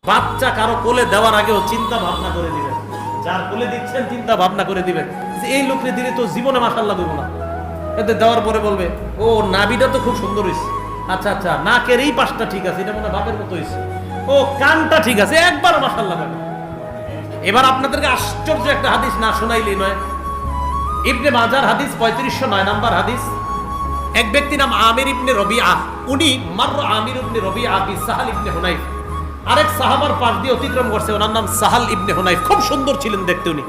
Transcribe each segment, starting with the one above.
বাচ্চা কারো কোলে দেওয়ার আগেও চিন্তা ভাবনা করে দিবেন, যার কোলে দিচ্ছেন চিন্তা ভাবনা করে দিবেন যে এই লোককে দিলে তো জীবনে মাশাআল্লাহ দেবো না। এতে দেওয়ার পরে বলবে ও নাভিটা তো খুব সুন্দর হয়েছে, আচ্ছা আচ্ছা নাকের এই পাশটা ঠিক আছে, এটা মনে বাপের মতো হয়েছে, ও কানটা ঠিক আছে, একবার মাশাআল্লাহ বলে। এবার আপনাদেরকে আশ্চর্য একটা হাদিস না শোনাইলেই নয়। ইবনে মাজার হাদিস 3509 নাম্বার হাদিস। এক ব্যক্তি নাম আমির ইবনে রবিআ, উনি মাররা আমির ইবনে রবিআ বি সাহাল ইবনে হুনাইফ, আরেক সাহাবার পাশ দিয়ে অতিক্রম করছে, ওনার নাম সাহাল ইবনে হুনাইফ, খুব সুন্দর ছিলেন দেখতে উনি।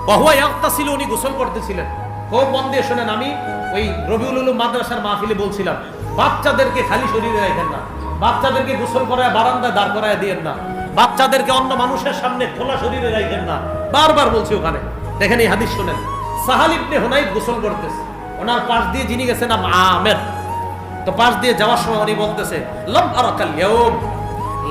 ওয়াহুয়া ইয়াগতাসিল, উনি গোসল করতেছিলেন। খুব মন দিয়ে শুনেন, আমি ওই রবিউল উলুম মাদ্রাসার মাহফিলে বলছিলাম বাচ্চাদেরকে খালি শরীরে রাখেন না, বাচ্চাদেরকে গোসল করায় বারান্দায় দাঁড় করায় দিয়েন না, বাচ্চাদেরকে অন্য মানুষের সামনে খোলা শরীরে রাখেন না, বারবার বলছি ওখানে। দেখেন এই হাদিস শুনেন, সাহাল ইবনে হুনাইফ গোসল করতেছে, ওনার পাশ দিয়ে যিনি গেছেন নাম আমের। তো পাশ দিয়ে যাওয়ার সময় উনি বলতেছে লাম আরাকাল ইয়াউম,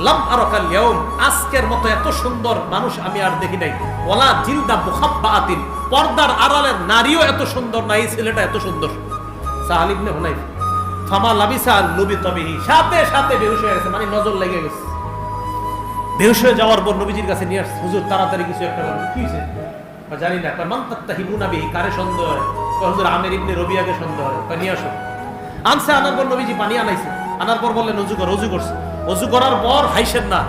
লাম আরাকাল ইয়াউম, আজকের মতো এত সুন্দর মানুষ আমি আর দেখি নাই, ওয়ালা জিলদা মুখাব্বাআতিন, পর্দার আড়ালের নারীও এত সুন্দর না, এই ছেলেটা এত সুন্দর। সাহাল ইবনে হুনাইফ ফামা লাবিসা লুবিতা বিহি, সাথে সাথে বেহুশ হয়ে গেছে, মানে নজর লেগে গেছে। বেহুশ হয়ে যাওয়ার পর নবীজির কাছে নিয়ে আসছে, হুজুর তাড়াতাড়ি কিছু একটা বলুন, কি হয়েছে? জানি না। মান তাত্তাহিবুনা বিহি, কারে সন্দেহ হয়? হুজুর আমির ইবনে রবিয়াকে সন্দেহ হয়। নিয়ে আসো। আনছে, আনার পর নবীজি পানি আনাইছে, আনার পর বললেন অজু কর। অজু করছে, অজু করার পর হাইছেন না,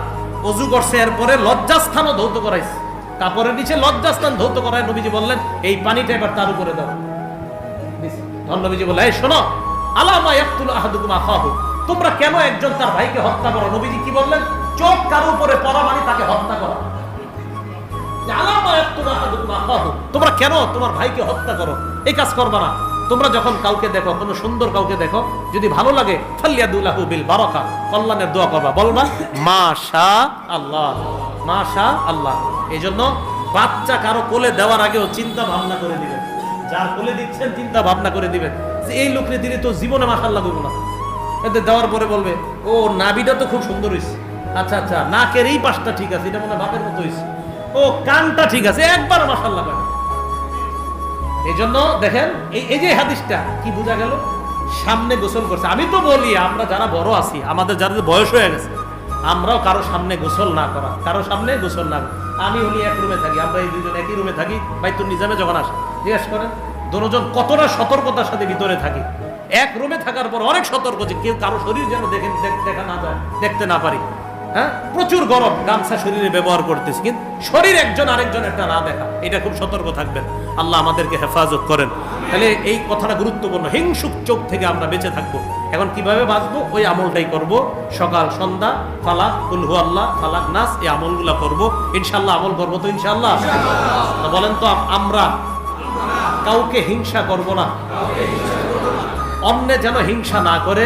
অজু করছে, এরপরে লজ্জাস্থানও ধৌত করাইছে, কাপড়ের নিচে লজ্জাস্থান ধৌত করায় নবীজি বললেন এই পানিটা এবার তার উপরে দাও। নবীজি বললেন এই শোনো, আলামা ইয়াকতুলু আহাদুকুম আখাহু, তোমরা কেন একজন তার ভাইকে হত্যা করো? নবীজি কি বললেন? চোখ কারো উপরে পড়া মানে তাকে হত্যা করা। তোমরা কেন তোমার ভাইকে হত্যা করো? এই কাজ করবা না। তোমরা যখন কাউকে দেখো, কোনো সুন্দর কাউকে দেখো, যদি ভালো লাগে ফালিয়াদুলাহু বিল বারাকা, কল্যাণের দোয়া করবা, বলবা মাশাআল্লাহ, মাশাআল্লাহ। এইজন্য বাচ্চা কারো কোলে দেওয়ার আগেও চিন্তা ভাবনা করে দিবেন, যার কোলে দিচ্ছেন চিন্তা ভাবনা করে দিবেন যে এই লোককে দিলে তো জীবনে মাশাআল্লাহ দেবো না। এতে দেওয়ার পরে বলবে ও নাভিটা তো খুব সুন্দর হয়েছে, আচ্ছা আচ্ছা নাকের এই পাশটা ঠিক আছে, এটা মনে বাপের মতো হয়েছে, ও কানটা ঠিক আছে, একবার মাশাআল্লাহ বলে। এই জন্য দেখেন এই যে হাদিসটা কি বোঝা গেল? সামনে গোসল করছে। আমি তো বলি আমরা যারা বড় আছি, আমাদের যাদের বয়স হয়ে গেছে, আমরাও কারো সামনে গোসল না করা, কারো সামনে গোসল না করা। আমি হলি এক রুমে থাকি, আমরা এই দুজন একই রুমে থাকি, বাইতুল নিজামে যখন আসে জিজ্ঞেস করেন দুজন কতটা সতর্কতার সাথে ভিতরে থাকি। এক রুমে থাকার পর অনেক সতর্ক যে কেউ কারো শরীর যেন দেখা না যায়, দেখতে না পারি। হ্যাঁ, প্রচুর গরম, গামছা শরীরে ব্যবহার করতেছি, কিন্তু শরীর একজন আরেকজন একটা না দেখা, এটা খুব সতর্ক থাকবেন। আল্লাহ আমাদেরকে হেফাজত করেন। তাহলে এই কথাটা গুরুত্বপূর্ণ, হিংসুক চোখ থেকে আমরা বেঁচে থাকবো। এখন কিভাবে বাঁচবো? ওই আমলটাই করব, সকাল সন্ধ্যা ফালাক, কুল হু আল্লাহ, ফালাক নাস, এই আমলগুলা করব ইনশাআল্লাহ। আমল করবো তো ইনশাআল্লাহ? বলেন তো, আমরা কাউকে হিংসা করব না, অন্য যেন হিংসা না করে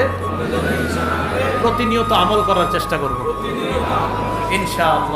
প্রতিনিয়ত আমল করার চেষ্টা করব ইনশাআল্লাহ।